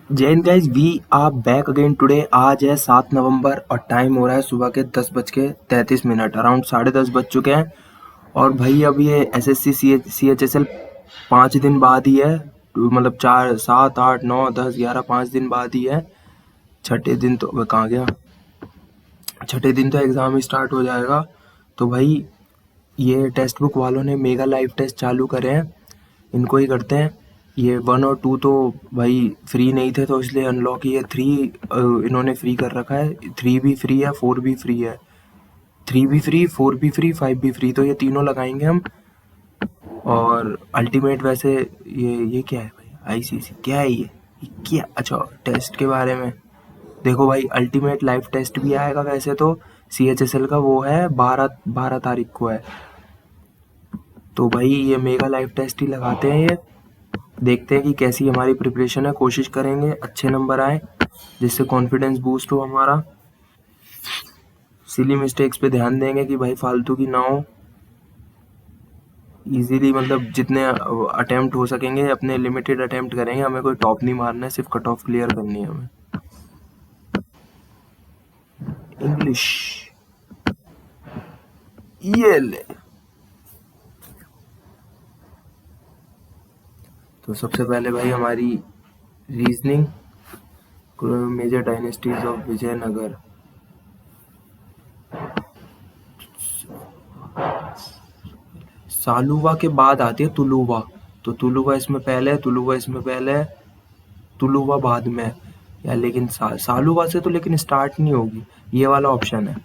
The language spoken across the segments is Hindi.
Jain guys we are back again today. आज है 7 नवंबर और टाइम हो रहा है सुबह के 10:33। अराउंड 10:30 बज चुके हैं। और भाई अब ये SSC CHSL 5 दिन बाद ही है। मतलब 4 7 8 9 10 11 5 दिन बाद ही है। छठे दिन तो कहाँ गया, छठे दिन तो एग्ज़ाम ही स्टार्ट हो जाएगा। तो भाई ये टेक्स्ट बुक वालों ने मेगा लाइव टेस्ट चालू करे हैं, इनको ही करते हैं। ये 1 और 2 तो भाई फ्री नहीं थे, तो इसलिए अनलॉक ये 3 इन्होंने फ्री कर रखा है। 3 भी फ्री है, 4 भी फ्री है। 3 भी फ्री, 4 भी फ्री, 5 भी फ्री, तो ये तीनों लगाएंगे हम। और अल्टीमेट वैसे ये क्या है भाई, ICC क्या है ये क्या? अच्छा, टेस्ट के बारे में देखो भाई, अल्टीमेट लाइव टेस्ट भी आएगा। वैसे तो CHSL का वो है 12 तारीख को है। तो भाई ये मेगा लाइव टेस्ट ही लगाते हैं। ये देखते हैं कि कैसी हमारी प्रिपरेशन है। कोशिश करेंगे अच्छे नंबर आए, जिससे कॉन्फिडेंस बूस्ट हो हमारा। सिली मिस्टेक्स पे ध्यान देंगे कि भाई फालतू की ना हो। इजीली मतलब जितने अटेम्प्ट हो सकेंगे अपने लिमिटेड अटेम्प्ट करेंगे। हमें कोई टॉप नहीं मारना है, सिर्फ कट ऑफ क्लियर करनी है हमें। इंग्लिश ये ले। तो सबसे पहले भाई हमारी reasoning, major dynasties of Vijayanagar. Saluva के बाद आती है तुलुवा। तो तुलुवा इसमें पहले है, तुलुवा इसमें पहले है, तुलुवा बाद में है। या लेकिन सालुवा से तो लेकिन स्टार्ट नहीं होगी। ये वाला ऑप्शन है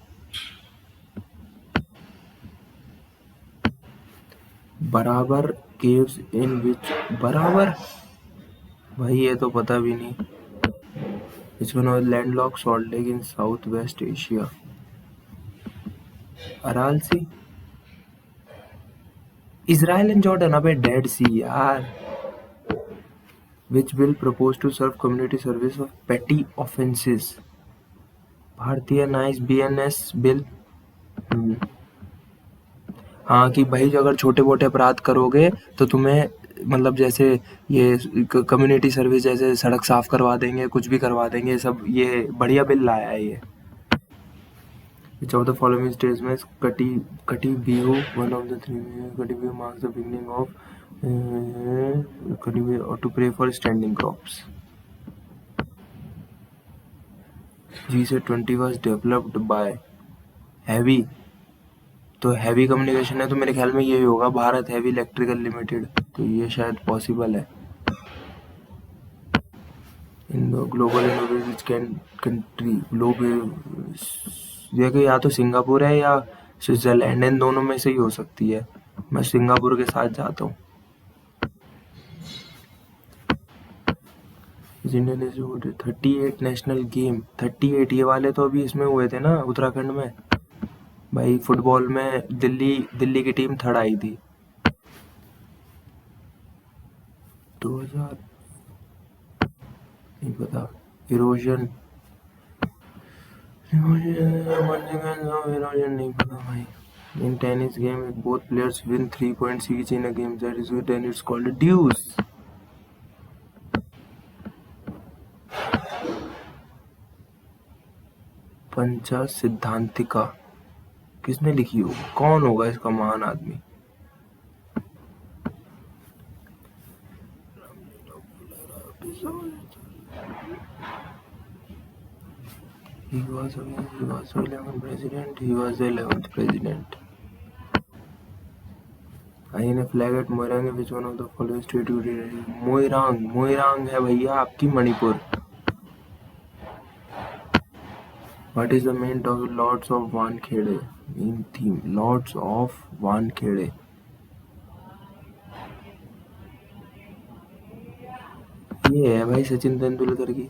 बराबर। केव्स इन विच बराबर, भाई ये तो पता भी नहीं। Which one of landlocked salt lake in south west Asia? Aral Sea, Israel and Jordan. अबे डेड सी यार। Which bill propose to serve community service of petty offences? Bharatiya नाइस BNS बिल। हाँ कि भाई जो अगर छोटे मोटे अपराध करोगे तो तुम्हें मतलब जैसे ये कम्युनिटी सर्विस, जैसे सड़क साफ करवा देंगे, कुछ भी करवा देंगे, सब ये बढ़िया बिल लाया है ये। Which of the following statements Kati Bihu, one of the three, Kati Bihu marks the beginning of Kati Bihu, or to pray for standing crops? G20 was developed by heavy. तो हैवी कम्युनिकेशन है, तो मेरे ख्याल में यही होगा, भारत हैवी इलेक्ट्रिकल लिमिटेड। तो ये शायद पॉसिबल है। इन ग्लोबल इनोवेशन कंट्री ये कि या तो सिंगापुर है या स्विट्जरलैंड, इन दोनों में से ही हो सकती है। मैं सिंगापुर के साथ जाता हूँ। इंडियन 38 नेशनल गेम, 38 ये वाले तो अभी इसमें हुए थे ना उत्तराखंड में। भाई फुटबॉल में दिल्ली की टीम थर्ड आई थी 2000, नहीं पता। इरोजन नहीं पता भाई। In tennis game, if both players win 3 points each in a game, that is then it's called a deuce. पंचा सिद्धांतिका किसने लिखी होगी? कौन होगा इसका महान आदमी? He was the 11th president. He was the 11th president. INA flag at Moirang, which one of the following state you did? Moirang है भैया आपकी Manipur. What is the main topic? Lords of Wankhede. Main theme Lords of Wankhede. ये है भाई सचिन तेंदुलकर की।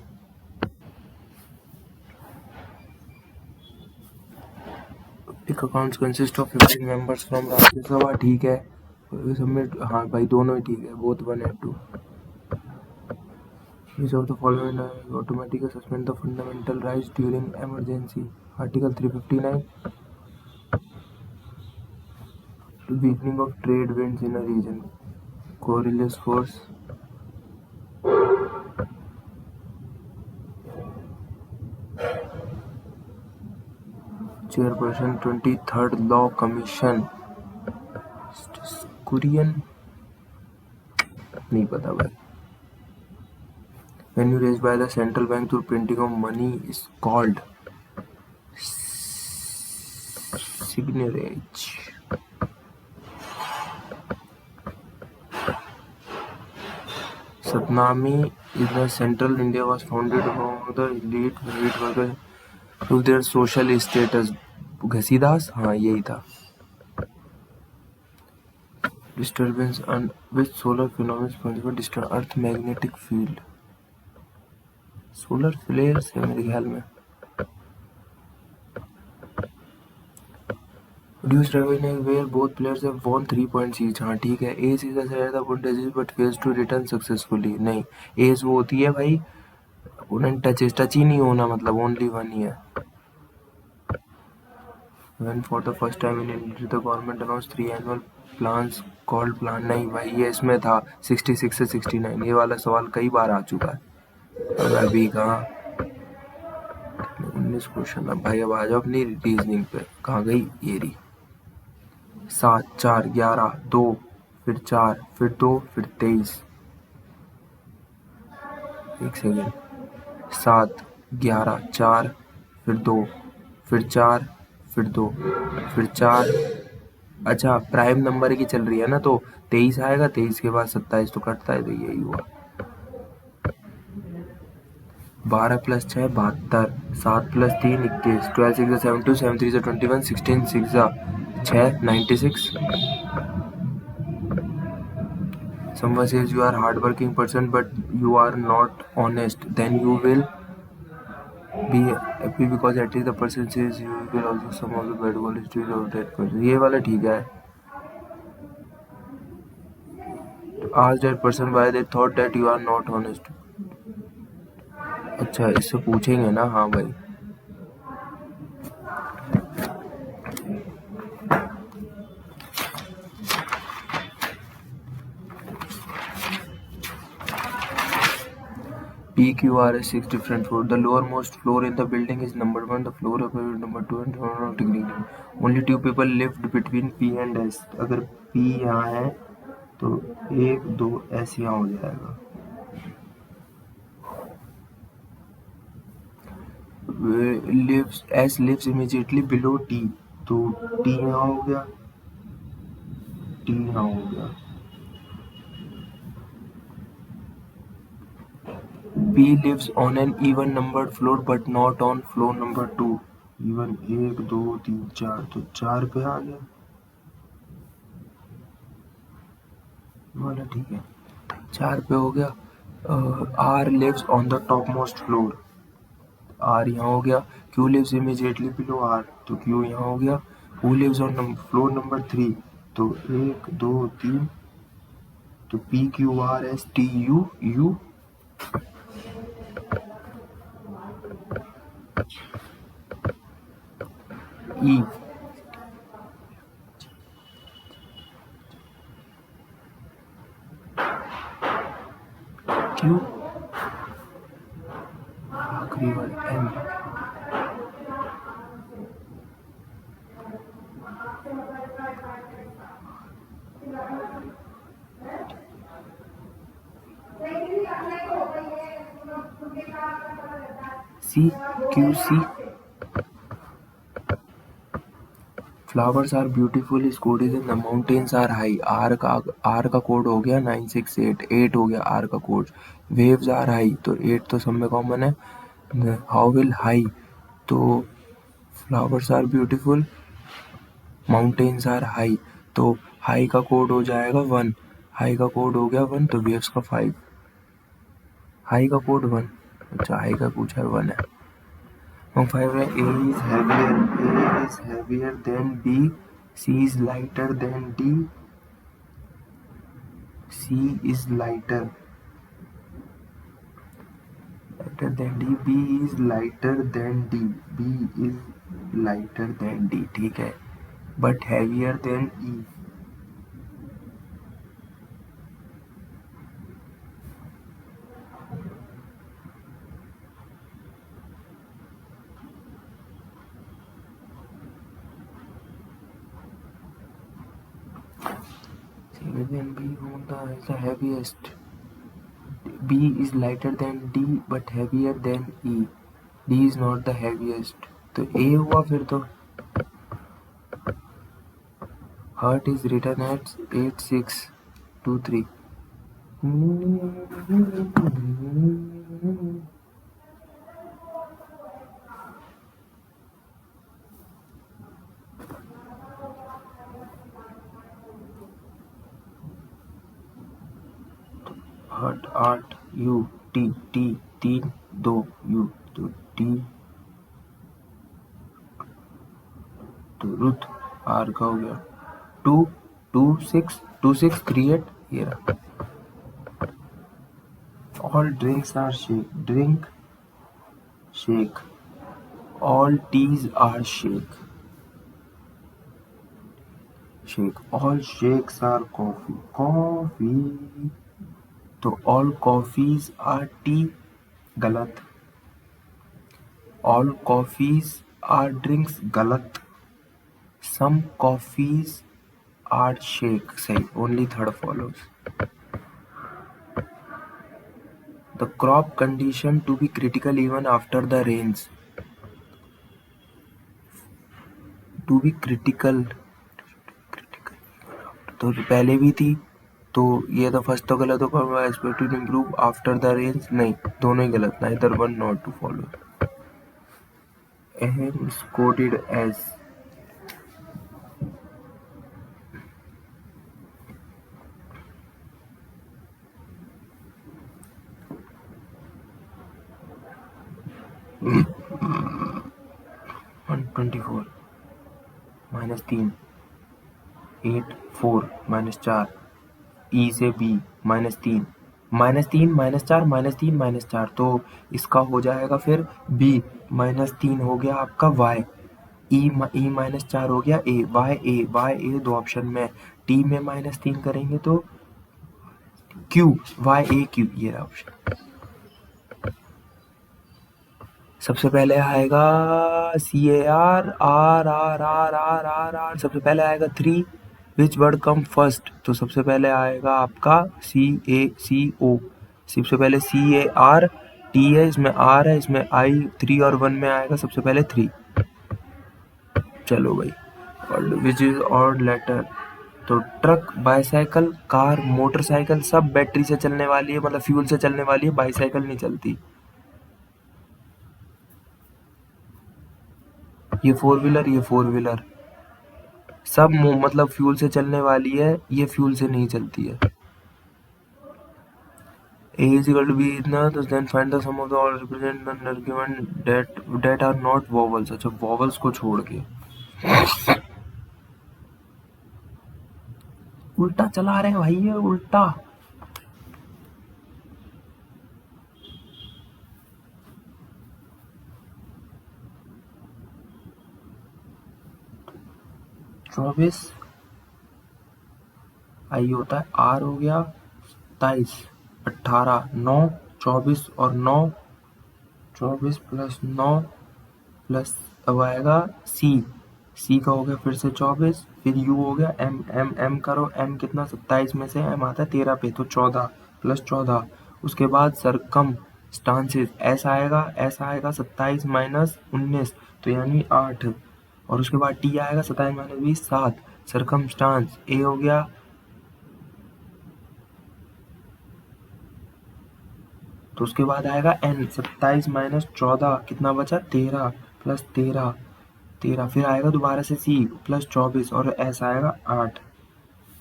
पिक accounts consist of 15 members from Rajya Sabha, ठीक है। सबमिट, हाँ भाई दोनों ही ठीक है, both 1 and 2। Which of the following automatically suspend the fundamental rights during emergency? Article 359. Weakening of trade winds in a region. Coriolis force. Chairperson 23rd law commission Kurian, नहीं पता भाई। When you raise by the central bank through printing of money is called signierage. Satnami in the central India was founded among the elite workers to their social status. Ghasidas, हाँ यही था। Disturbance and which solar phenomenon is responsible disturb Earth magnetic field. Solar flare है मेरे ख्याल में। Reduced revenue where both players have won 3 points each. हाँ ठीक है। Ace is a the Bundesliga but fails to return successfully. नहीं, Ace वो होती है भाई opponent टच ही नहीं होना, मतलब ओनली वन ही है। When for the first time in India the government announced 3 annual plans called plan, नहीं भाई ये इसमें था 66 से 69। ये वाला सवाल कई बार आ चुका है। अब अभी कहाँ 19 क्वेश्चन। अब भाई अब आ जाओ अपनी रीजनिंग पे। कहाँ गई ये रही। 7 4 11 2 फिर 4 फिर 2 फिर 23। एक सेकेंड। 7 11 4 फिर 2 फिर 4 फिर 2 फिर 4। अच्छा प्राइम नंबर की चल रही है ना, तो 23 आएगा, 23 के बाद 27 तो कटता है, तो यही हुआ। 12 + 6 72, 7 + 3 21, 12 6 72, 7 3 21, 16 6 6 96। Someone says you are hardworking person but you are not honest, then you will be happy because at least the person says you will also some of the bad qualities of that person. ये वाला ठीक है। Ask that person why they thought that you are not honest. अच्छा इससे पूछेंगे ना, हाँ भाई। PQR 6 different floors. The lowermost floor in the building is number 1. The floor of number 2 and degree. Only 2 people lived between P and S. अगर P यहाँ है तो 1 2 S यहाँ हो जाएगा। S lives immediately below T, तो T यहाँ हो गया, T यहाँ हो गया। P lives on an even numbered floor but not on floor number 2. Even 1 2 3 4, तो 4 पे आ गया वाला, ठीक है। 4 पे हो गया। R lives on the topmost floor, R यहाँ हो गया। Q lives immediately below R, तो Q यहाँ हो गया। Who lives on floor number 3, तो 1 2 3, तो P Q R S T U U E। Q आखिरी वाला M। C Q C। Flowers are beautiful, Scotties and the mountains are high। R का कोड हो गया 968, 8 हो गया R का कोड। Waves are high, तो 8 तो सब में कॉमन है। How will high, तो flowers are beautiful, mountains are high, तो high का कोड हो जाएगा 1, high का कोड हो गया 1, तो waves का 5, high का कोड 1। अच्छा high का पूछा है 1 है। 5 में A is heavier than B, C is lighter than D, C is lighter than D, B is lighter than D, B is lighter than D, ठीक है, but heavier than E। then B is the heaviest. B is lighter than D but heavier than E. D is not the heaviest. तो A हुआ फिर तो. Heart is written at 8623. Hurt 8 U T T 3 2 U तो T तो रुत R का हो गया 2 2 6 2 6 3 8 ये रहा. All drinks are shake. Drink shake. All teas are shake. Shake. All shakes are coffee. Coffee. तो all coffees are tea. गलत. All coffees are drinks. गलत. Some coffees are shake. सही. Only third follows. The crop condition to be critical even after the rains. To be critical. तो पहले भी थी तो ये तो फर्स्ट तो गलत होगा. Expected to improve after the range नहीं, दोनों ही गलत. Neither one not two follow. अहम कोडेड एज -124 -3 8 4 -4 ई से बी -3 -3 -4 -3 -4 तो इसका हो जाएगा फिर बी -3 हो गया आपका वाई. ई -4 हो गया ए. वाई ए दो ऑप्शन में. टी में -3 करेंगे तो क्यू वाई ए क्यू ये रहा ऑप्शन. सबसे पहले आएगा CAR R. सबसे पहले आएगा 3. विच वर्ड कम फर्स्ट तो सबसे पहले आएगा आपका CACO. सबसे पहले CAR T है, इसमें R है, इसमें I 3 और 1 में आएगा सबसे पहले 3. चलो भाई. और विच इज और लेटर तो ट्रक बाईसाइकिल कार मोटरसाइकिल सब बैटरी से चलने वाली है, मतलब फ्यूल से चलने वाली है. बाईसाइकिल नहीं चलती. ये फोर व्हीलर सब मतलब फ्यूल से चलने वाली है. ये फ्यूल से नहीं चलती है. A is equal to B इतना तो then find the sum of the all represent the argument that are not vowels. अच्छा vowels को छोड़ के उल्टा चला रहे हैं भाई, ये उल्टा. चौबीस आई होता है आर हो गया 27 18 9 24 और 9 24 प्लस 9 प्लस अब आएगा सी का हो गया फिर से 24. फिर यू हो गया एम करो. एम कितना 27 में से एम आता है 13 पे तो 14 प्लस 14. उसके बाद सरकम स्टांसेस एस आएगा 27 माइनस 19 तो यानी 8. और उसके बाद टी आएगा 27 माइनस 20 7. सरकम स्टांस ए हो गया तो उसके बाद आएगा एन 27 माइनस 14 कितना बचा 13 प्लस 13 फिर आएगा दोबारा से सी प्लस 24 और एस आएगा 8.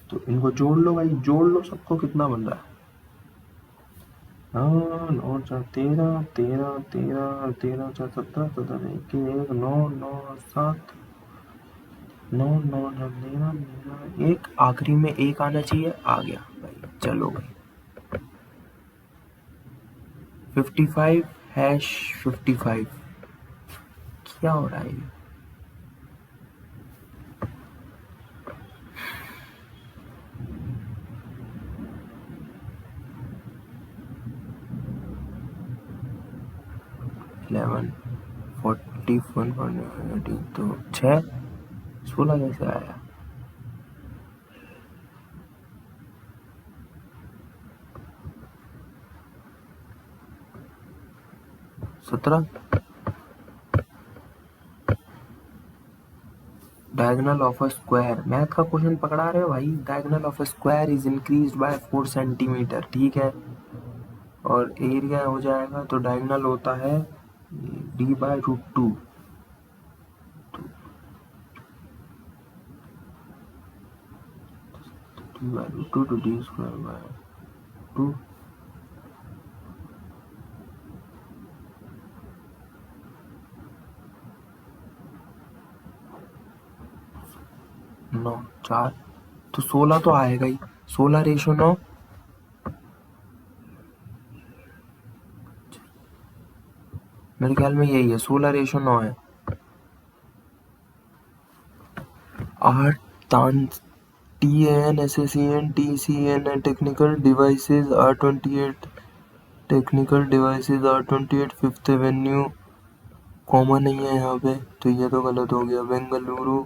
तो इनको जोड़ लो भाई, जोड़ लो सबको कितना बन रहा है. 9 4 13 13 13 13 4 17 17 1 1 9 9 7 9 9 9 1 आखिरी में 1 आना चाहिए. आ गया भाई. चलो भाई 55 #55 क्या हो रहा है ये. इलेवन 41 तो 6 16 कैसे आया. 17। Diagonal of a square, math का क्वेश्चन पकड़ा रहे हो भाई। Diagonal of a square is increase by 4 centimetre, ठीक है। और एरिया हो जाएगा, तो डायगोनल होता है d/√2। d/√2 to d²/2। 9 4, तो 16 तो आएगा ही। 16:9। मेरे ख्याल में यही है, 16:9 है। 8 तान TAN SSEN TCN technical devices R28, technical devices R28 fifth Avenue common नहीं है यहाँ पे, तो ये तो गलत हो गया। बेंगलुरु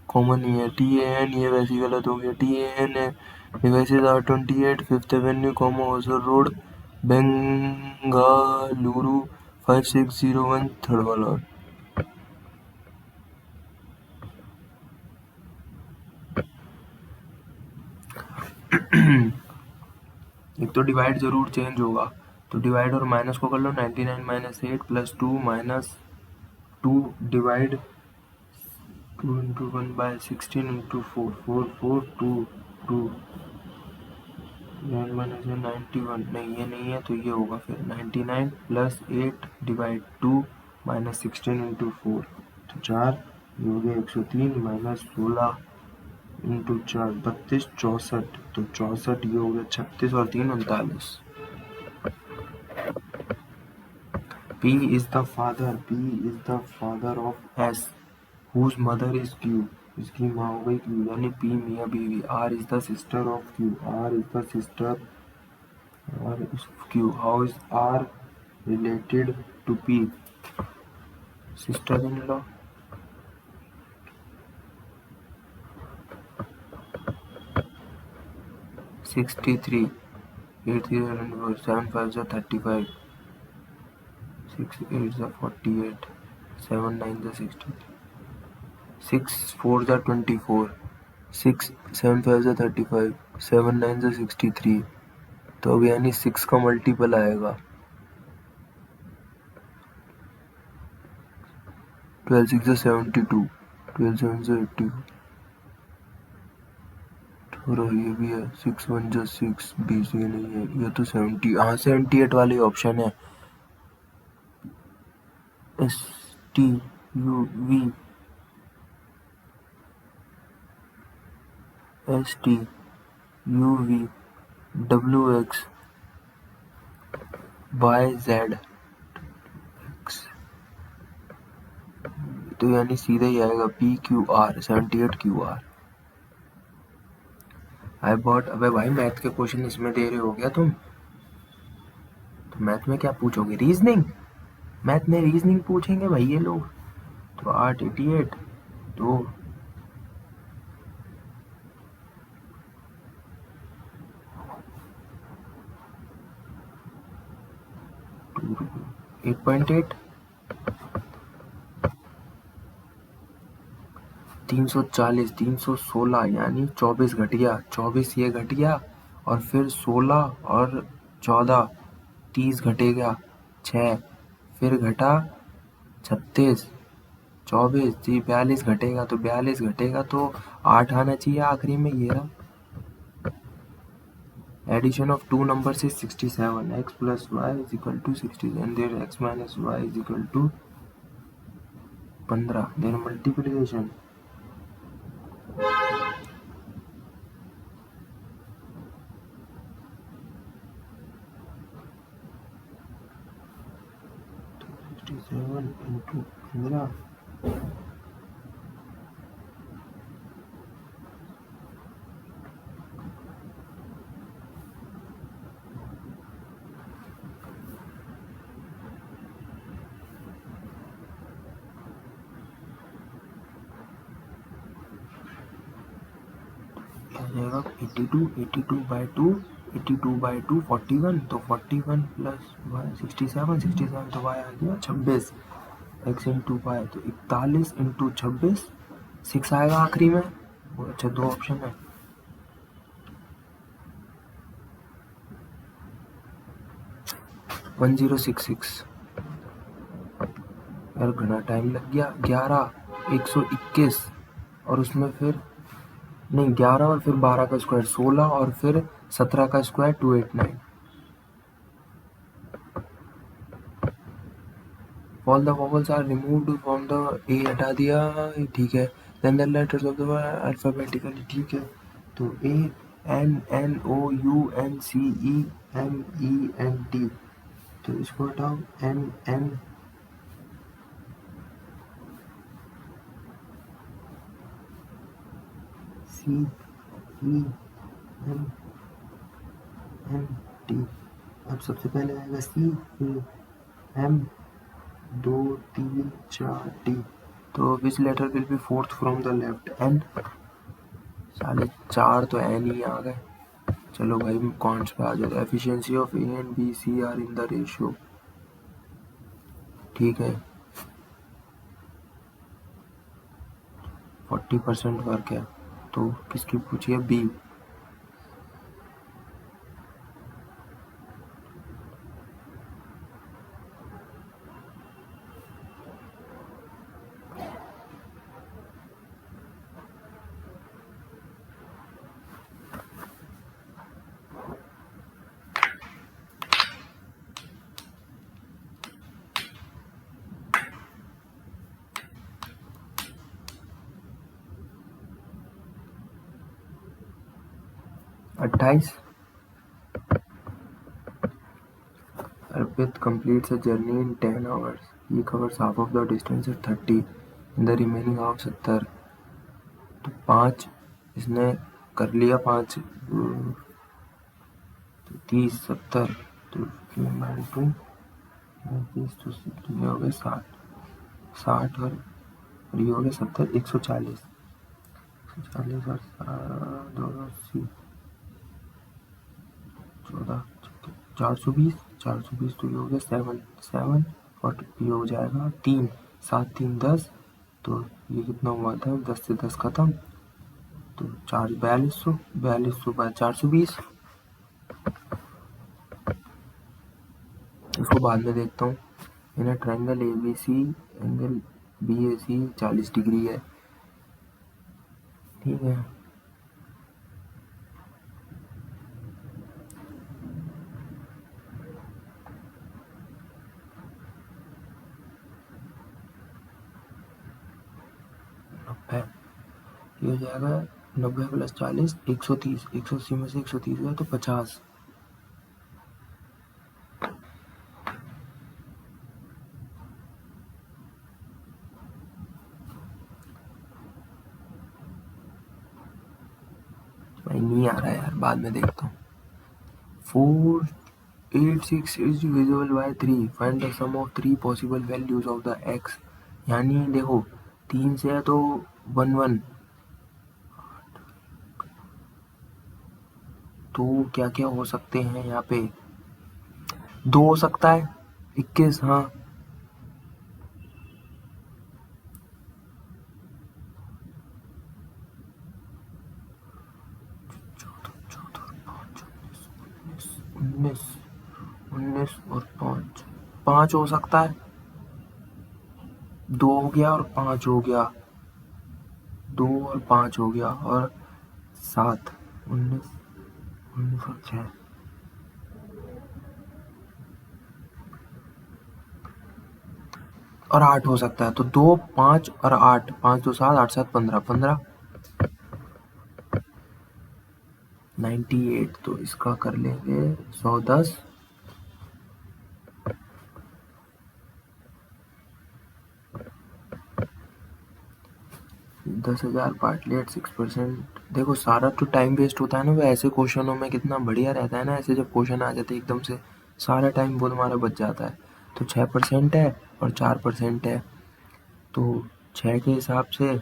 कॉमन नहीं है। TAN ये वैसे गलत हो गया। TAN है devices R28 fifth avenue Hosur road Bengaluru 5601 third वाला। एक तो डिवाइड जरूर चेंज होगा, तो डिवाइड और माइनस को कर लो। 99 - 8 + 2 - 2 डिवाइड 2 × 1/16 × 4 4 4 2 2 9 - 91, नहीं ये नहीं है, तो ये होगा फिर 99 + 8 डिवाइड 2 - 16 × 4, तो 4, ये हो गया 103 - 16 × 4 32 64, तो 64 ये हो गया 36 और 3 39। P is the father of S whose mother is Q, इसकी माँ हो गई Q, यानी P मियाँ बीवी। R is the sister of Q, R is Q, how is R related to P, sister in law। $63, 8 7 5 35, 6 8 48, 7 9 63, 6 4 24, 6 7 5 35, 7 9 63, तो अब यानी 6 का मल्टीपल आएगा। 12 6 72, 12 7 80, और ये भी है 6 1 6, 20 ये नहीं है, ये तो 70, हाँ 78 वाली ऑप्शन है। STUV WXYZ, तो यानी सीधा ही आएगा PQR 78QR। आई बॉट, अबे भाई मैथ के क्वेश्चन इसमें दे रहे हो क्या तुम? तो मैथ में क्या पूछोगे? रीजनिंग। मैथ में रीजनिंग पूछेंगे भाई ये लोग। तो 888 तो 8.8, 340, 316 यानी 24 घट गया। 24 ये घट गया, और फिर 16 और 14, 30 घटेगा 6, फिर घटा 36, 24 जी 42 घटेगा, तो 42 घटेगा तो 8 आना चाहिए आखिरी में। ये रहा। Addition of two numbers is 67. X plus y is equal to 60, and there x minus y is equal to 15. Then multiplication. तो 67 into 15, आ जाएगा 82 by 2 82/2 41, तो 41 प्लस वाई 67, 67 तो वाई आ गया 26 x इंटू वाई, तो 41 इंटू 26 6 आएगा आखिरी में। अच्छा 2 ऑप्शन है। 1066 यार घना टाइम लग गया। 11 121 और उसमें फिर नहीं 11 और फिर 12 का स्क्वायर 16 और फिर 17 का square 289। All the vowels are removed from the A हटा दिया, ठीक है। Then the letters of the alphabetically, ठीक है। तो A N N O U N C E M E N T, तो इसको हटाओ। N N C E M N T. अब सबसे पहले आएगा सी ए एम 2 3 4 टी, तो which letter will be fourth from the left? N. साले 4 तो एन ही आ गए। चलो भाई कौन सा आ जाता है? Efficiency of A and B C are in the ratio, ठीक है। 40% वर्क है, तो किसकी पूछिए? बी। अट्ठाईस। Arpit completes a journey in 10 hours. He covers half of the distance at 30. In the remaining half 70. तो 5 इसने कर लिया 5, तो 30 70, तो 15/2 30, तो ये हो गए 60 और ये हो गए 70 140 140 और 280 14 420 420, तो ये हो गया 7 7 और ये हो जाएगा 3 7 3 10, तो ये कितना हुआ था? 10 से 10 खत्म, तो 4200 4200 बाय 420। इसको बाद में देखता हूँ। In triangle A B C angle B A C 40 degree है, ठीक है। ये हो जाएगा 90 प्लस 40 130, 180 में से 130 गया तो 50। भाई नहीं आ रहा है यार, बाद में देखता हूँ। 486 is divisible by 3. Find the sum of 3 possible values of the x. यानी देखो 3 से है तो 1 1, तो क्या क्या हो सकते हैं यहाँ पे? 2 हो सकता है, 21, हाँ। उन्नीस 19 और 5 5 हो सकता है। 2 हो गया और 5 हो गया, 2 और 5 हो गया और 7 19 19 और 6 और 8 हो सकता है। तो 2 5 और 8, 5 2 7 8 7 15 15 98, तो इसका कर लेंगे 110। दस हजार पार्टलेट 6%। देखो सारा तो टाइम वेस्ट होता है ना, वो ऐसे क्वेश्चनों में कितना बढ़िया रहता है ना, ऐसे जब क्वेश्चन आ जाते हैं एकदम से सारा टाइम वो तुम्हारा बच जाता है। तो 6% है और 4% है, तो 6 के हिसाब से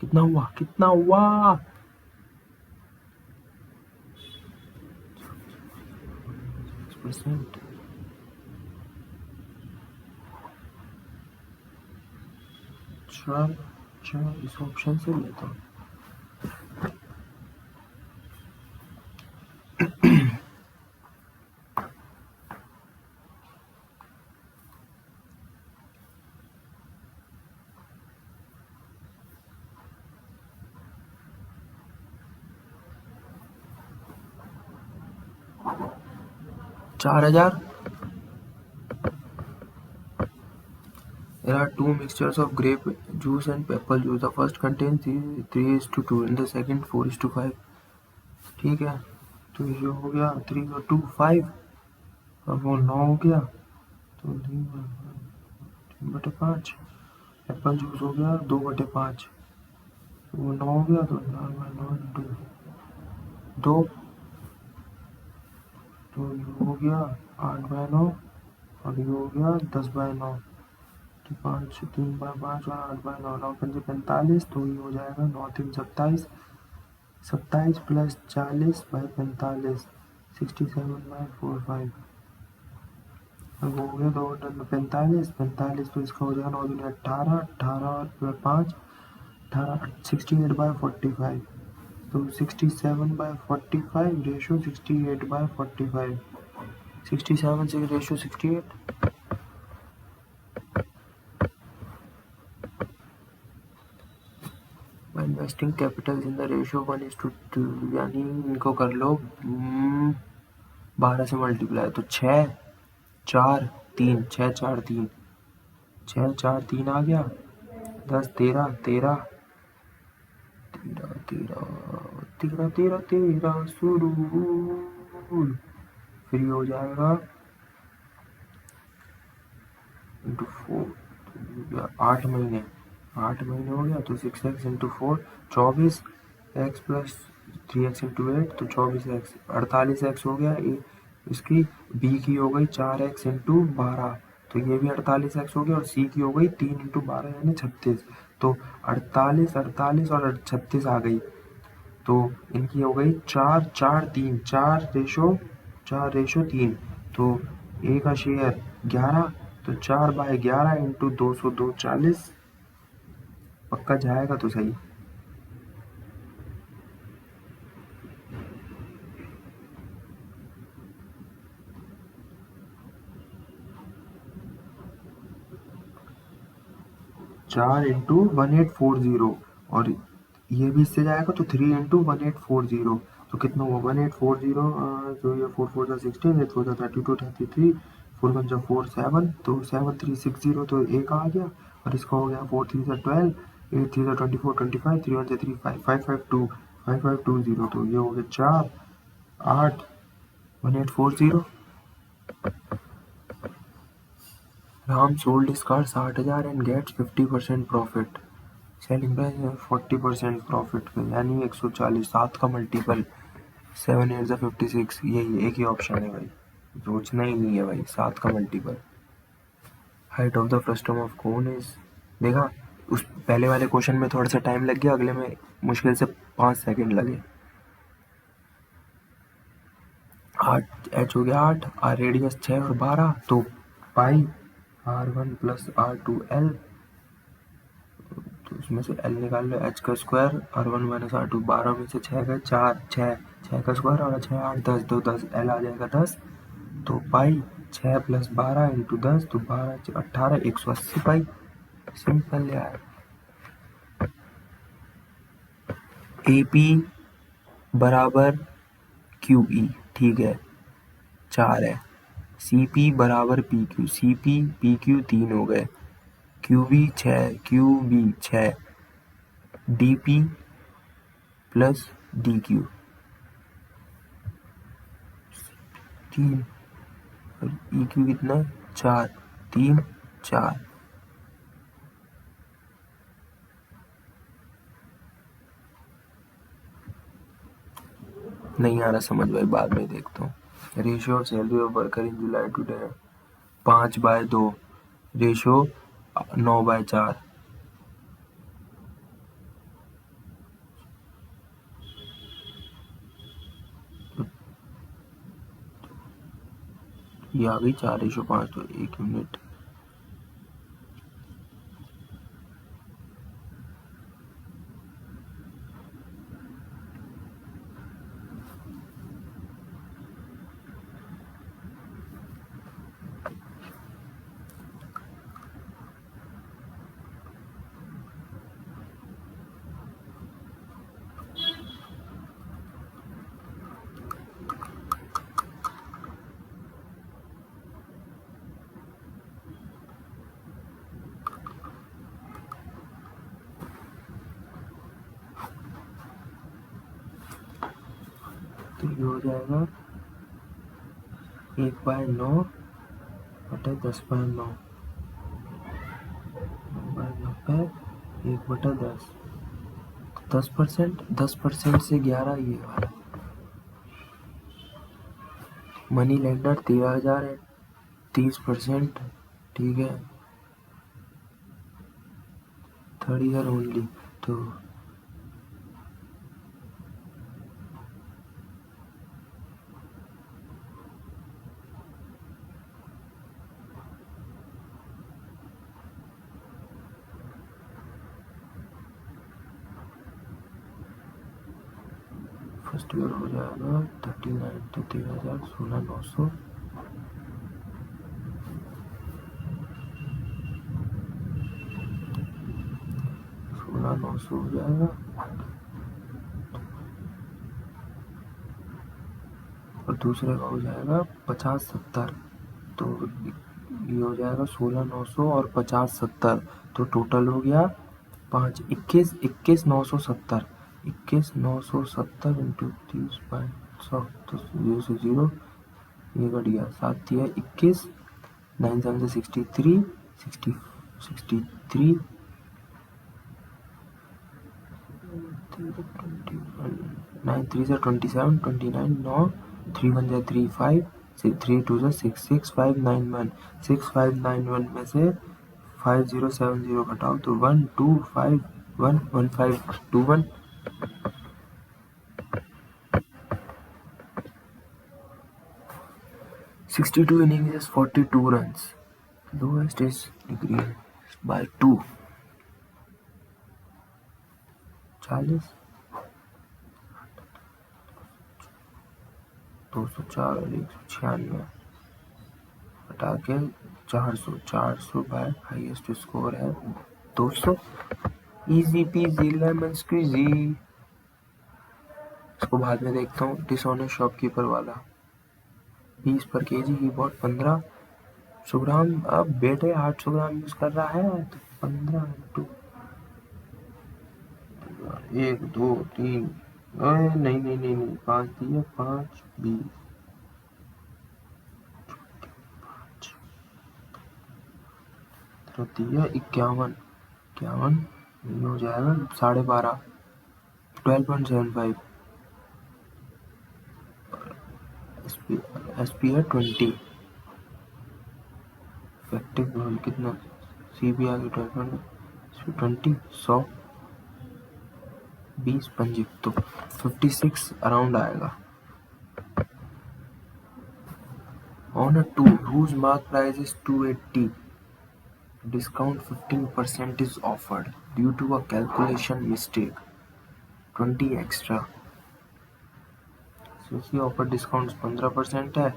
कितना हुआ? कितना हुआ? 50%। अच्छा, इस ऑप्शन से लेता हूँ। $4000। There are two mixtures of grape juice and apple juice. The first contains 3:2 and the second 4:5। ठीक है, तो ये हो गया 3:2 5। अब वो 9 हो गया तो 3/5। एप्पल जूस हो गया 2/5। वो 9 हो गया तो 9 2। तो ये हो गया 8/9 और ये हो गया 10/9। तो 5 3/5 और 8/9 9×5 45। तो ये हो जाएगा 9×3 27। 27 प्लस 40/45 67/45। अब हो गया 2×45 45। तो इसका हो जाएगा 9×2 18 18 और 5 18 68/45। तो 67/45 रेशो 68/45। 67 से ratio 68। Investing capital in the ratio 1:2, यानी इनको कर लो 12 से मल्टीप्लाई। तो 6 4 3 6 4 3 6 4 3 आ गया 10 13 13 13 13 13 13 शुरू। फिर ये हो जाएगा इंटू 4। 8 महीने 8 महीने हो गया तो 6x into 4 24। x plus 3x into 8 तो 24x 48x हो गया। इसकी b की हो गई 4x इंटू 12 तो ये भी 48x हो गया। और c की हो गई 3 इंटू 12 यानी 36। तो 48 48 और 36 आ गई। तो इनकी हो गई 4 4 3 4:3। तो ए का शेयर 11। तो 4/11 इंटू 200 240। पक्का जाएगा तो सही। चार इंटू 1840 और ये भी इससे जाएगा तो 3 इंटू 1840। तो कितना हुआ 1840। तो ये 4×4 = 16 8×4 = 32 33 4×1 = 4 7। तो 7360 तो एक आ गया। और इसका हो गया 4×3 = 12 8×3 = 24 25 3×1 = 3 5 552 5520। तो ये हो गया 4 8 1840। Ram sold his car 60,000 and gets 50% profit. Selling price 40% profit पे यानी 140। 7 का मल्टीपल 7 8 ज़ा 56। यही एक ही ऑप्शन है भाई, सोचना ही नहीं है भाई। 7 का multiple. Height of the frustum of cone is, देखा उस पहले वाले क्वेश्चन में थोड़ा सा टाइम लग गया, अगले में मुश्किल से 5 सेकंड लगे। 8 h हो गया 8 r रेडियस 6 और 12। तो पाई r1 प्लस r2l। तो उसमें से l निकाल लो h का स्क्वायर r1 माइनस r2। 12 में से 6 गए 4 6 का स्क्वायर और 6 8 10 2 10 l आ जाएगा 10। तो पाई 6 प्लस 12 इंटू 10 तो 12 18 180 पाई। सिंपल यार। ए पी बराबर क्यू ई, ठीक है 4 है। सी पी बराबर P Q, C P P Q 3 हो गए। Q B 6 Q B 6 D P plus D Q 3 और ई क्यू कितना 4 3 4। नहीं आ रहा समझ भाई, बाद में देखता हूँ। Ratio of salary of worker in July to 5/2 ratio 9/4। ये आ गई 4:5, तो 1 यूनिट। तो ये हो जाएगा 1/9/10/9 पे 1/10। 10%, 10% से 11 ये वाला। मनी लेंडर 13,000 है, 30%, ठीक है, 3rd ईयर ओनली। तो फर्स्ट ईयर हो जाएगा 39, तो 13,000, 16,900, 16,900 हो जाएगा। और दूसरे का हो जाएगा 50-70, तो ये हो जाएगा 16,900 और 50-70, तो टोटल हो गया 21,970। 21,970 इंटू 30/100, तो 0 से 0 ये कट गया, 7 दिया 21, 9 7 से 63, 63, 9 3 से 27, 29, 9 3 1 से 3 5, 3 2 से 6, 6 5 9 1, 6 5 9 1 में से 5070 घटाओ तो 1 2 5 1 1 5 2 1। 62 innings, 42 runs. Lowest is decreased by 2. 40, 204 और 196 हटा के 400, 400 बाय हाईएस्ट स्कोर है 200। Easy peasy lemon squeezy. इसको बाद में देखता हूँ। डिसऑनेस्ट शॉपकीपर वाला 20 पर केजी की बॉट 1500 ग्राम। अब बेटे 800 ग्राम यूज कर रहा है तो 15 इंटू 1 2 3, नहीं नहीं नहीं नहीं 5 दिया, 5 20, 5 दिया 51, 51 हो जाएगा 12.5, 12.75। एसपी है 20। इफेक्टिव रोल कितना, सी बी आ गया 12.20, 100 20 पंजी, तो 56 अराउंड आएगा। On a 2 whose mark price is 280, discount 15% is offered due to a calculation mistake, 20 extra। CC offer discount 15% है।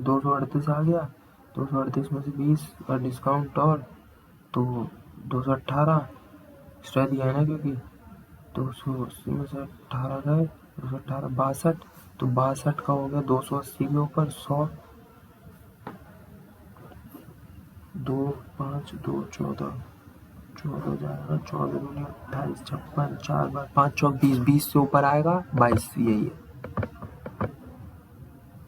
दो सौ 38 आ गया, 238 में से 20 का डिस्काउंट और तो 218 एक्स्ट्रा दिया है ना, क्योंकि 280 में से 18 गए, 218 62, तो 62 का हो गया 280 के ऊपर 100, 2 5 2 14 14 जाएगा, 14 दूनी 28, 56, 4 बार 5 चौक 20, 20 से ऊपर आएगा 22, यही है।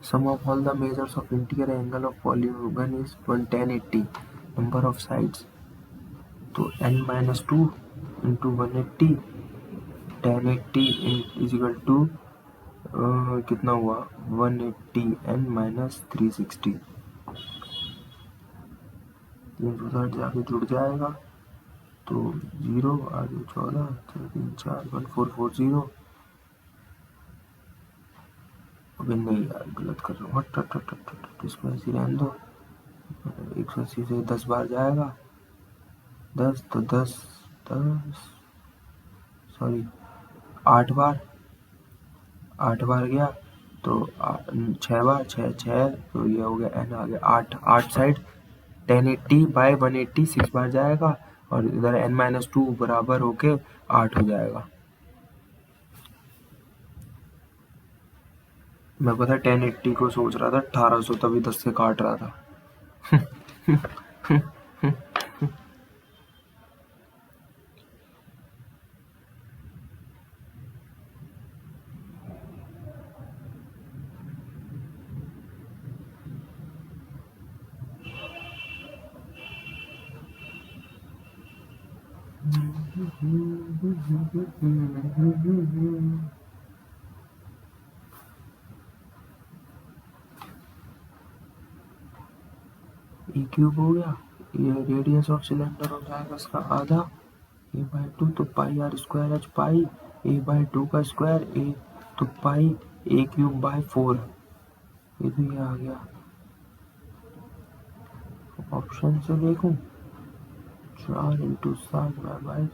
Sum of all the measures of interior angle of polygon is 1080. Number of sides, तो n minus 2 into 180, 1080 is equal to कितना हुआ 180 n minus 360, 360 जाके जुड़ जाएगा तो 0 आगे 14 3 4 1440। अबे नहीं यार गलत कर रहा हूँ, हट हट हट हट हट, इसको ऐसे ही रहने दो। 180 से 10 बार जाएगा, 10 तो 10 सॉरी 8 बार, 8 बार गया तो 6 बार 6 6, तो ये हो गया n आ गया 8 साइड 1080 बाय 180 6 बार जाएगा और इधर n माइनस 2 बराबर होके 8 हो जाएगा। मैं पता 1080 को सोच रहा था 1800, तभी 10 से काट रहा था। ए क्यूब हो गया, ये रेडियस ऑफ सिलेंडर हो जाएगा इसका आधा, ए बाई 2 तो pi R square H pi, A by 2 का स्क्वायर ए तो पाई ए क्यूब बाई 4, ये तो ये आ गया। ऑप्शन से देखूं 4 into 7 by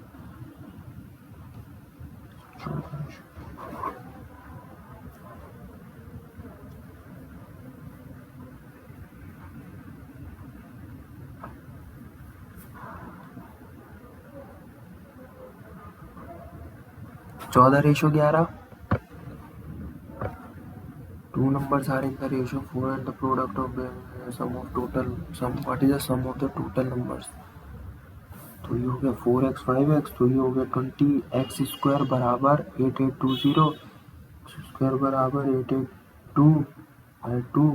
14:11. Two numbers are in the ratio 4 and the product of the sum of total sum. What is the sum of the total numbers? तो ये हो गया 4x 5x, तो ये हो गया 20x स्क्वायर बराबर 8820, स्क्वायर बराबर 882 बाई 2,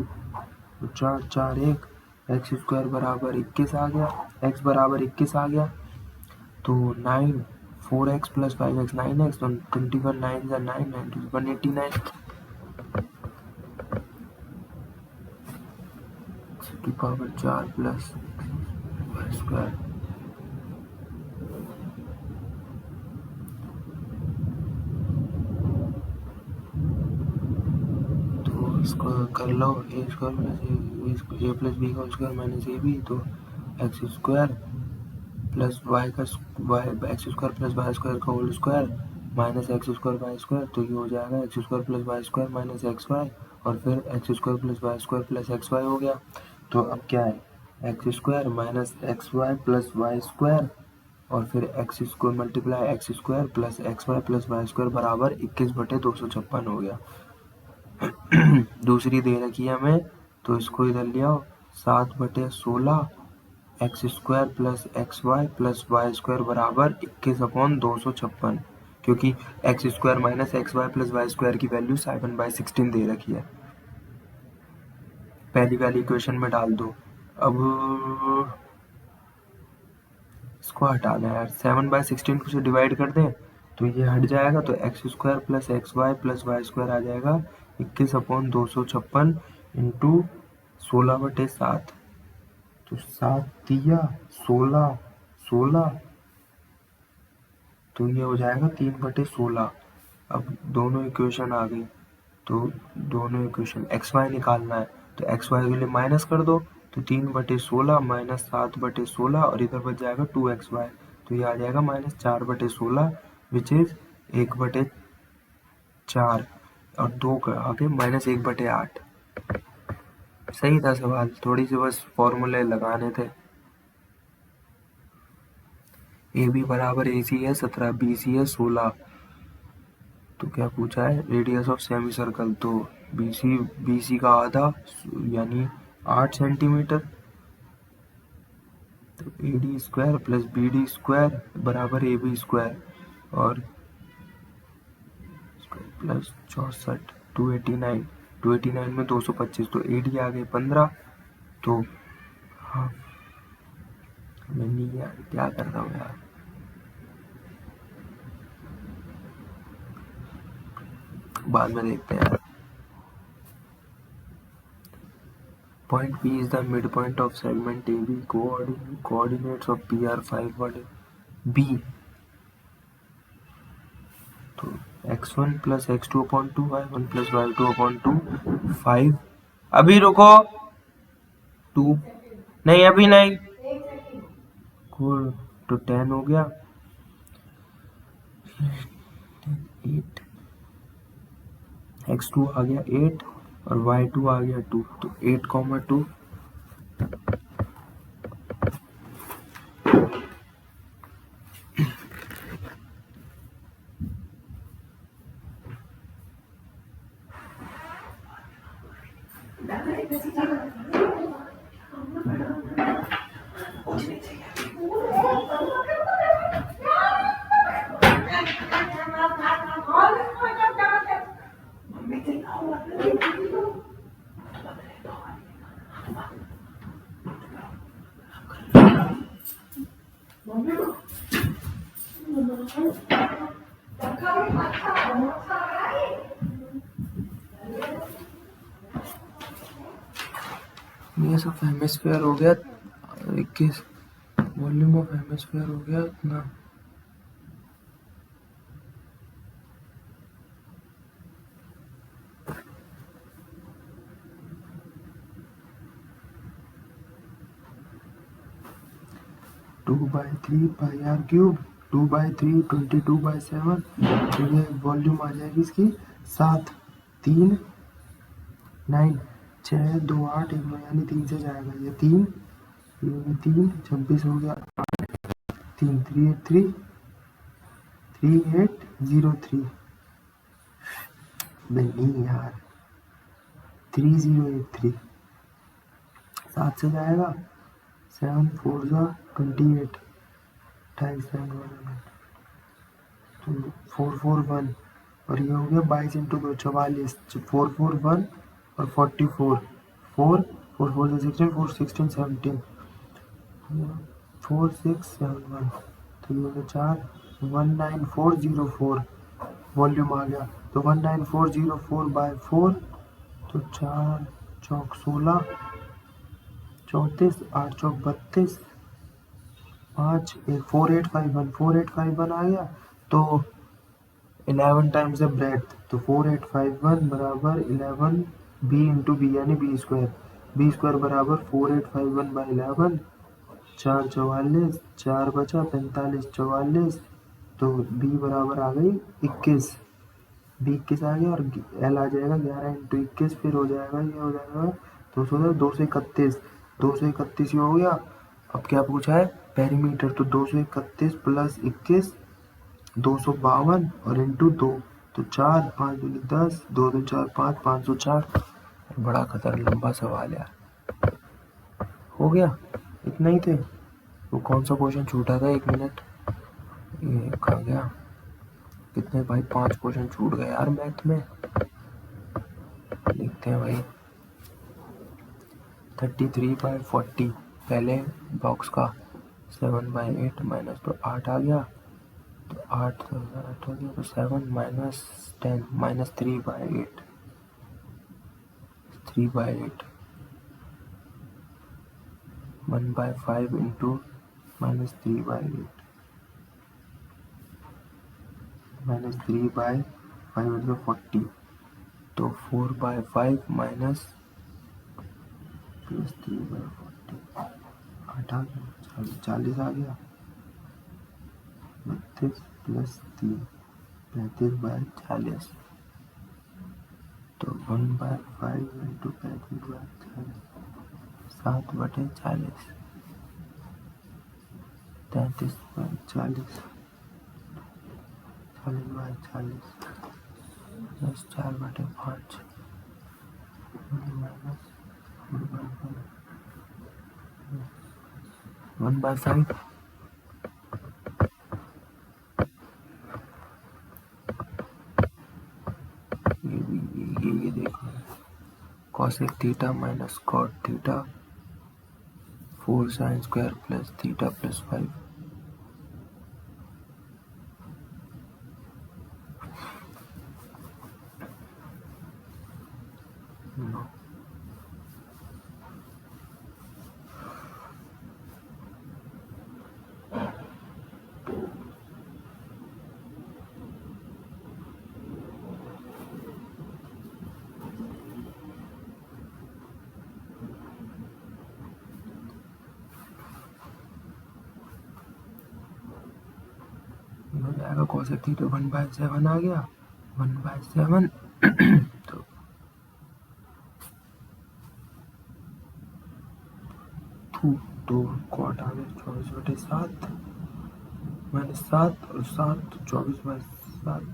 4 4 1, एक्स स्क्वायर बराबर 21 आ गया, x बराबर 21 आ गया तो 9 4x प्लस 5x 9x, तो 21 9 9 9 189 की पावर 4 प्लस वाई स्क्वायर, तो इसको कर लो A square plus A plus B का स्क्वायर माइनस ए बी, तो एक्स स्क्वायर प्लस वाई का Y X square plus Y square का whole square minus X square Y square, तो ये हो जाएगा X square plus Y square minus X Y, और फिर X square plus Y square plus X Y हो गया। तो अब क्या है X square minus X Y plus Y square और फिर X square multiply X square plus X Y plus Y square बराबर 21/256 हो गया। दूसरी दे रखी है हमें, तो इसको इधर ले आओ 7/16 X square plus X Y plus Y square बराबर 21/256, क्योंकि X square minus X Y plus Y square की वैल्यू 7/16 दे रखी है, पहली वाली इक्वेशन में डाल दो। अब इसको हटाना है यार, 7/16 को से डिवाइड कर दें तो ये हट जाएगा, तो X square plus X Y plus Y square आ जाएगा 21/256 इंटू 16/7, तो 7 दिया 16 16, तो ये हो जाएगा 3/16। अब दोनों इक्वेशन आ गई, तो दोनों इक्वेशन एक्स वाई निकालना है, तो एक्स वाई के लिए माइनस कर दो, तो 3/16 माइनस 7/16 और इधर बच जाएगा 2x वाई, तो ये आ जाएगा माइनस 4/16 विच इज 1/4 और 2 का आगे माइनस 1/8। सही था सवाल, थोड़ी सी बस फॉर्मूले लगाने थे। ए बी बराबर ए सी है 17, बी सी है 16, तो क्या पूछा है रेडियस ऑफ सेमी सर्कल, तो बी सी का आधा यानी 8 सेंटीमीटर, तो A D square plus B D square बराबर ए बी स्क्वायर और प्लस 64 289 289 में 225 तो 8 ही आ गए 15। तो हाँ मैं नहीं यार क्या कर रहा हूँ यार, बाद में देखते हैं यार। Point P is the midpoint of segment AB. Coordinates of P are 5 what B. तो x1 plus x2 upon 2 y1 plus y2 upon 2 5। अभी रुको 2 नहीं अभी नहीं तो 10 हो गया 8 x2 आ गया 8 और y2 आ गया 2 तो 8, 2 ये सब हेमिस्फीयर हो गया 21 वॉल्यूम ऑफ हेमिस्फीयर हो गया इतना। Two by three pi R cube 2/3 22/7 तो ये वॉल्यूम आ जाएगी इसकी 7 3 9 6 2 8 1 यानी 3 से जाएगा ये 3 26 हो गया 3 383 3803 नहीं यार 3083 7 से जाएगा 7 4 28 तो 441 और ये हो गया 22 इंटू 2 44 441 और 44 4 4 4 से 16 4 16 17 4 6 7 1 तो ये हो गया 4 19404 वॉल्यूम आ गया तो 19404/4 तो 4 चौक 16 34 8 चौक 32 5 1 4851 आ गया तो 11 टाइम्स द ब्रेथ तो 4851 बराबर 11 बी इंटू बी यानी बी स्क्वायर बराबर 4851/11 4 44 4 बचा 45 44 तो बी बराबर आ गई 21 बी 21 आ गया और एल आ जाएगा 11 इंटू 21 फिर हो जाएगा ये हो जाएगा 231 ये हो गया। अब क्या पूछा है पेरीमीटर तो 231 प्लस 21 252 और इंटू 2 तो 4 5 दूनी 10 2 2 4 5 504 बड़ा खतर लंबा सवाल यार हो गया इतना ही थे। वो कौन सा क्वेश्चन छूटा था 1 मिनट ये कहा गया कितने भाई 5 क्वेश्चन छूट गए यार मैथ में लिखते हैं भाई 33/40 पहले बॉक्स का 7/8 माइनस तो 8 आ गया तो 8 हो गया तो 7 minus 10 minus 3/8 1/5 into minus 3/8 minus 3/5 into 40 तो 4/5 माइनस प्लस 3/40 8 आ गया 40 आ गया 32 प्लस 3 35/40 तो 1/5 इंटू 35/40 7/40 33/40 40/40 प्लस 4/5 माइनस 1/5 ये देखो cosec theta minus cot theta 4 sin square plus theta plus 5. No. हो जाएगा cosec थीटा 1/7 आ गया 1/7 तो 2 तो cot आ गया 24/7 -7 और 7 24/7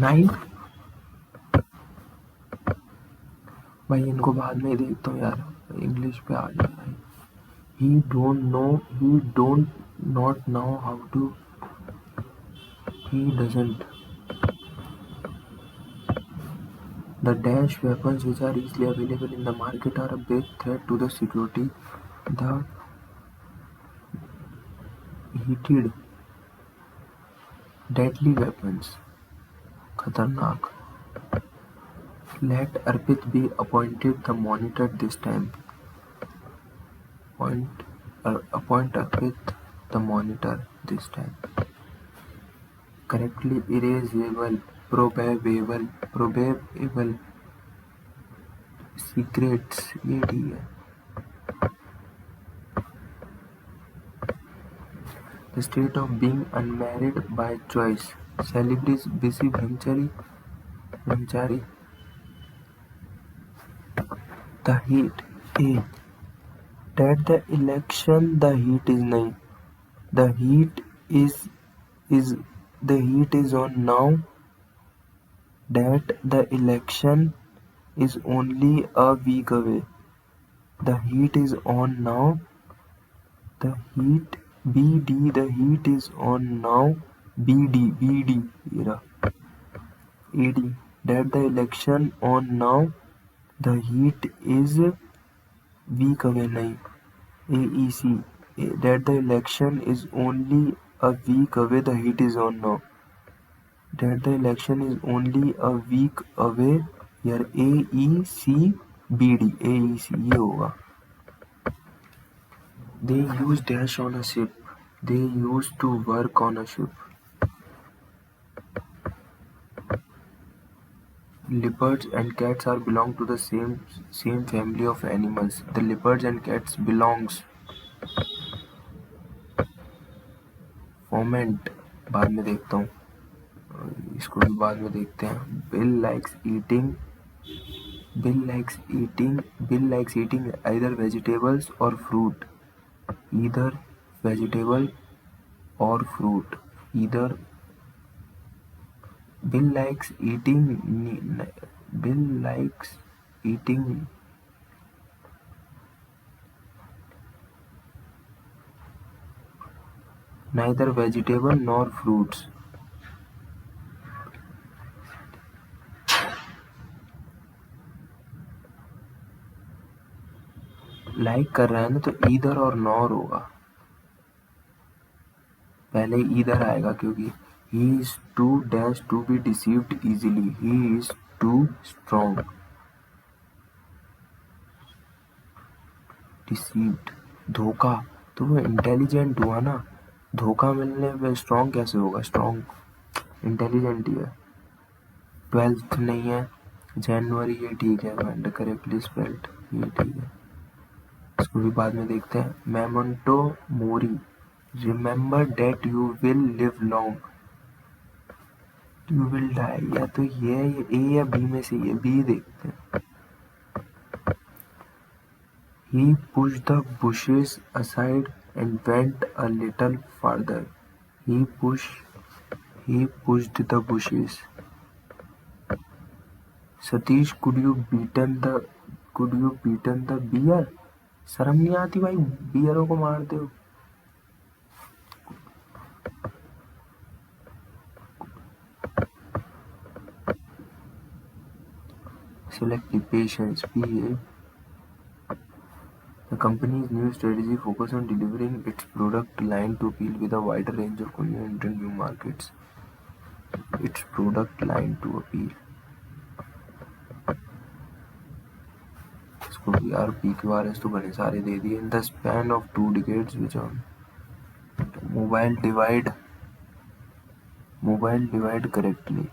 9। भाई इनको बाद में ही देखता हूँ यार, इंग्लिश पे आ जाए। he don't not know how to, he doesn't, the dash weapons which are easily available in the market are a big threat to the security, the heated deadly weapons खतरनाक। Let Arpit be appointed the monitor this time. Appoint Arpit the monitor this time. Correctly erasable, probable secrets, ये ठीक है। The state of being unmarried by choice. Celebrities busy brahmachari. The heat. A. That the election, the heat is नहीं. The heat is on now. That the election is only a week away. The heat is on now. The heat BD. The heat is on now. BD ये रहा AD. That the election on now. The heat is week away नहीं. AEC. That the election is only a week away. The heat is on now. That the election is only a week away. यार AEC BD AEC ये होगा. They use dash on a ship. They used to work on a ship. Leopards and cats are belong to the same family of animals. The leopards and cats belongs. Foment बाद में देखता हूँ, इसको भी बाद में देखते हैं. Bill likes eating either vegetables or fruit. Either vegetable or fruit. Either Bill likes eating neither vegetable nor fruits. Like कर रहा है ना, तो ईदर और नॉर होगा. पहले ईदर आएगा क्योंकि he is too dash to be deceived easily. He is too strong. Deceived धोखा, तो वो इंटेलिजेंट हुआ ना. धोखा मिलने पे स्ट्रॉन्ग कैसे होगा? स्ट्रॉन्ग इंटेलिजेंट ही है. 12th नहीं है. जनवरी ये ठीक है. वेंड करेक्टली स्पेल्ड ये ठीक है. इसको भी बाद में देखते हैं. Memento mori. Remember that you will live long. You will die. या तो ये ए या बी में से ये बी देखते हैं. He pushed the bushes aside and went a little farther. He pushed the bushes. Satish, could you beaten the bear? शर्म नहीं आती भाई, बियरों को मारते हो. Select the patients. PA. The company's new strategy focuses on delivering its product line to appeal with a wider range of consumer and new markets. Its product line to appeal. इसको यार PQRS तो बड़े सारे दे दिए. In the span of 2 decades, which on mobile divide correctly.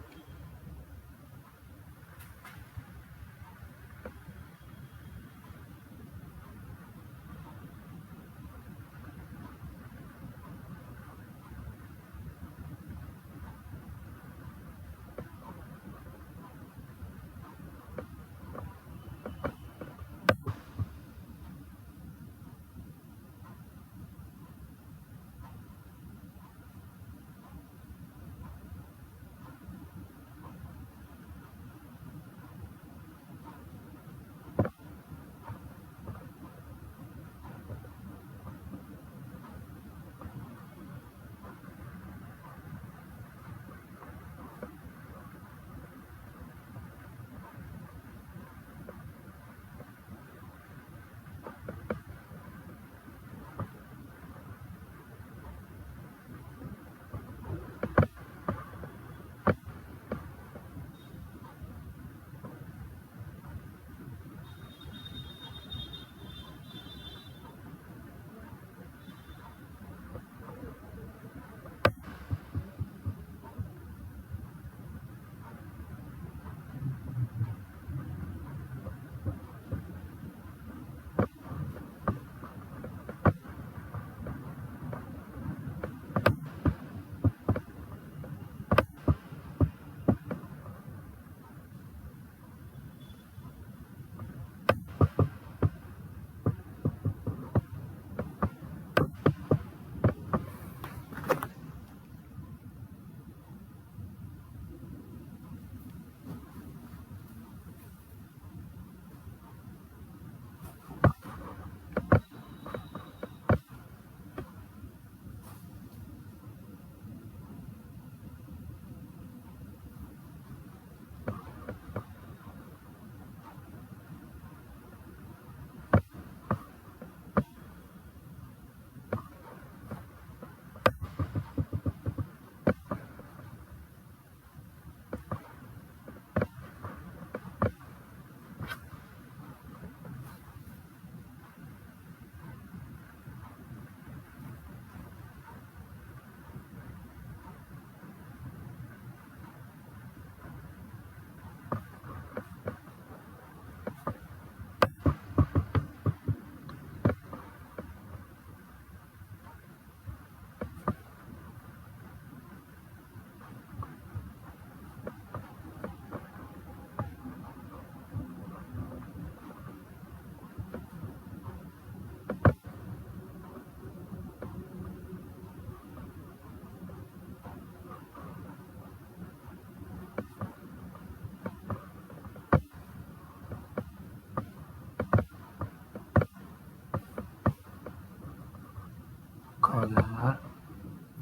कहाँ गया यार?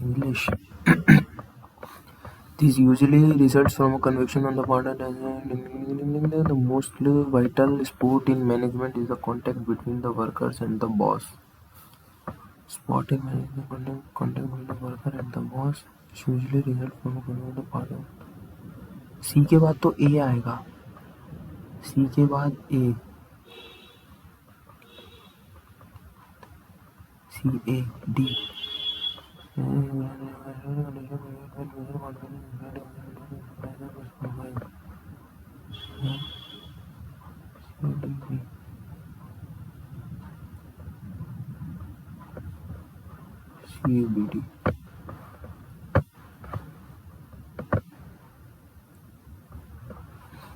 English. This usually results from a conviction on the part of the most vital sport in management is the contact between the workers and the boss. Sport in management contact between the worker and the boss usually result from a conviction on the part of. C के बाद तो A आएगा. C के बाद A. C A D. CBD.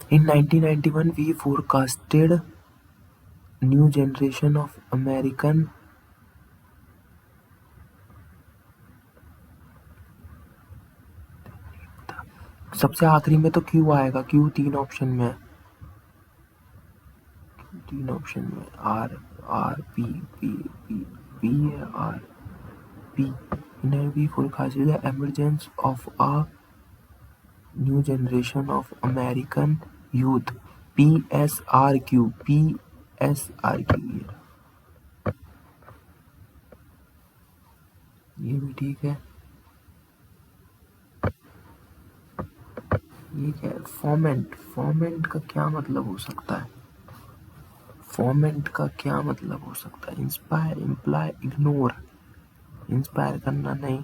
In 1991, we forecasted new generation of American सबसे आखिरी में तो Q आएगा. Q 3 ऑप्शन में है. 3 ऑप्शन में R R P P P P R P. In we forecasted the emergence of a new generation of American youth. PSRQ, PSRQ, ये भी ठीक है। ये क्या है? फॉर्मेंट, फॉर्मेंट का क्या मतलब हो सकता है? फॉर्मेंट का क्या मतलब हो सकता है? इंस्पायर, इम्प्लाई, इग्नोर, इंस्पायर करना नहीं,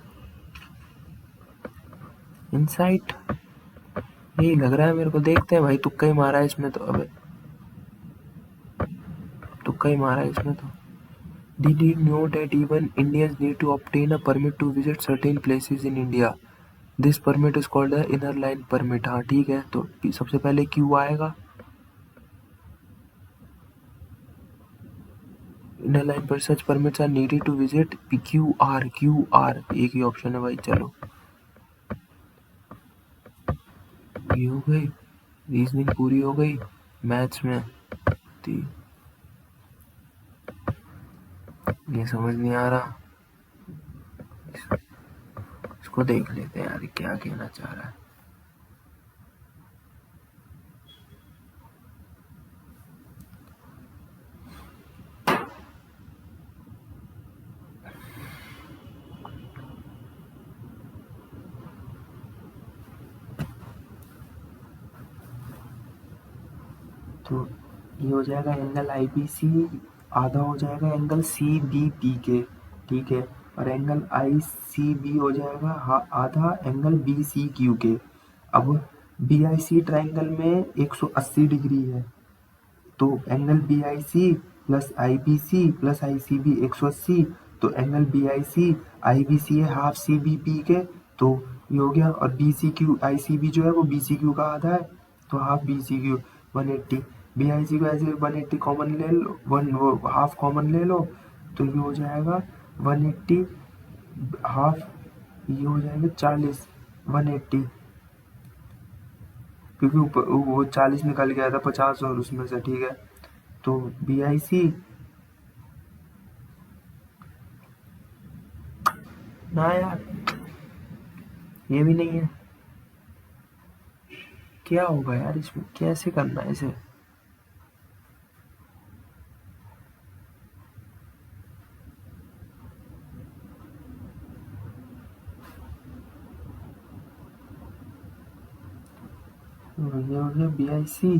इंसाइट, यही लग रहा है मेरे को। देखते हैं भाई, तुक्का ही मारा है इसमें तो। अबे तुक्का ही मारा है इसमें तो। Did you know that even Indians need to obtain a permit to visit certain places in India? This permit is called the inner line permit। हाँ ठीक है, तो सबसे पहले क्यू आएगा। inner line पर such permits are needed to visit QR, QR एक ही ऑप्शन है भाई। चलो ये हो गई, रीजनिंग पूरी हो गई। मैथ्स में थी, ये समझ नहीं आ रहा, इसको देख लेते हैं यार क्या कहना चाह रहा है। तो ये हो जाएगा एंगल IBC, आधा हो जाएगा एंगल CBP के, ठीक है, और एंगल ICB हो जाएगा आधा एंगल BCQ के। अब BIC ट्राइंगल में 180 डिग्री है, तो angle BIC plus IBC plus ICB 180, तो एंगल BIC IBC है हाफ CBP के, तो ये हो गया। और BCQ ICB जो है वो BCQ का आधा है, तो हाफ BCQ 180। BIC को ऐसे 180 कॉमन ले लो, वो हाफ कॉमन ले लो, तो ये हो जाएगा 180 हाफ, ये हो जाएगा 40, 180, क्योंकि वो 40 निकल गया था 50 और उसमें से, ठीक है। तो BIC ना यार, ये भी नहीं है, क्या होगा यार इसमें, कैसे करना है इसे? ये हो गया BIC,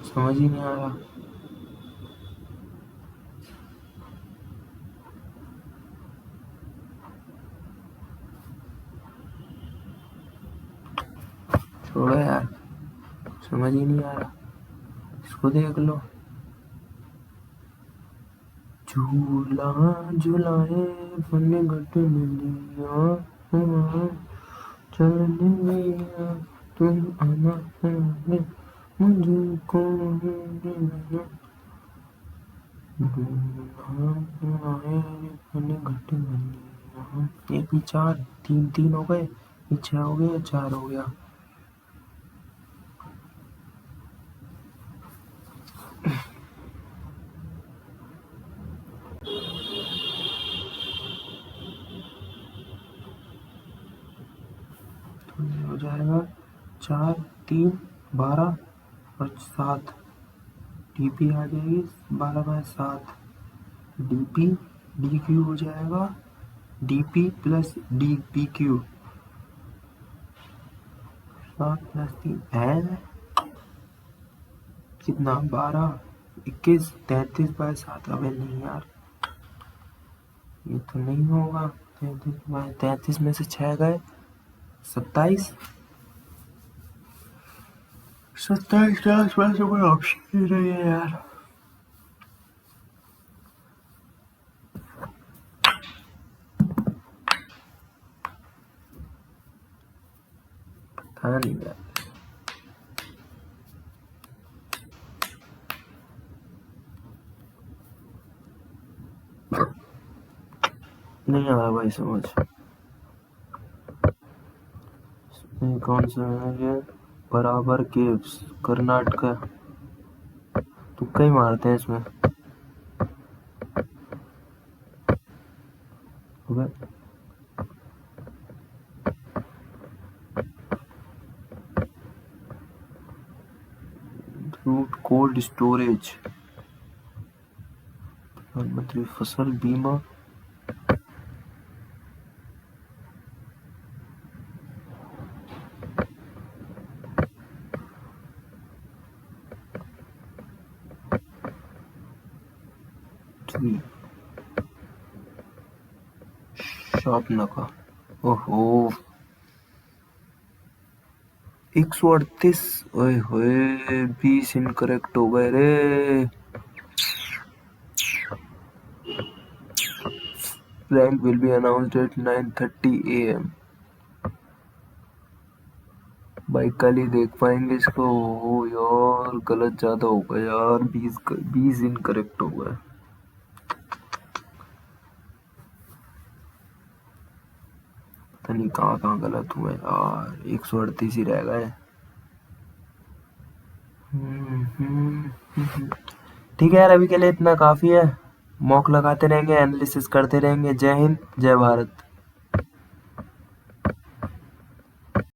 समझ ही नहीं आ रहा। छोड़ो यार, समझ ही नहीं आ रहा, इसको देख लो। झूला झूलाए बन घट मिलिया, चलने मिया तुम आना मुझको, एक भी चार, तीन तीन हो गए, ये 6 हो गया, 4 हो गया। तो ये हो जाएगा 4 3 12 और 7, DP आ जाएगी 12/7, DP DQ हो जाएगा DP प्लस DPQ, 7 + 3 है कितना, 12 21 33/7। अबे नहीं यार, ये तो नहीं होगा। 33 में से 6 गए, 27, 27 के आसपास तो कोई ऑप्शन ही नहीं है यार। था नहीं यार। नहीं आ रहा भाई समझ। ये कौन सा है ये? बराबर केव्स, कर्नाटका। तुक्का ही मारते हैं इसमें। अबे रूट कोल्ड स्टोरेज, प्रधानमंत्री फसल बीमा। शॉप नका। ओहो 138। ओए होए 20 इनकरेक्ट हो गए रे। Rank will be announced at 9:30 AM। भाई कल ही देख पाएंगे इसको। ओ यार गलत ज्यादा हो गया यार, 20 इनकरेक्ट हो गए। पता नहीं कहाँ कहाँ गलत हुआ यार, 138 ही रह गए। ठीक है यार, अभी के लिए इतना काफी है। मॉक लगाते रहेंगे, एनालिसिस करते रहेंगे। जय हिंद, जय भारत।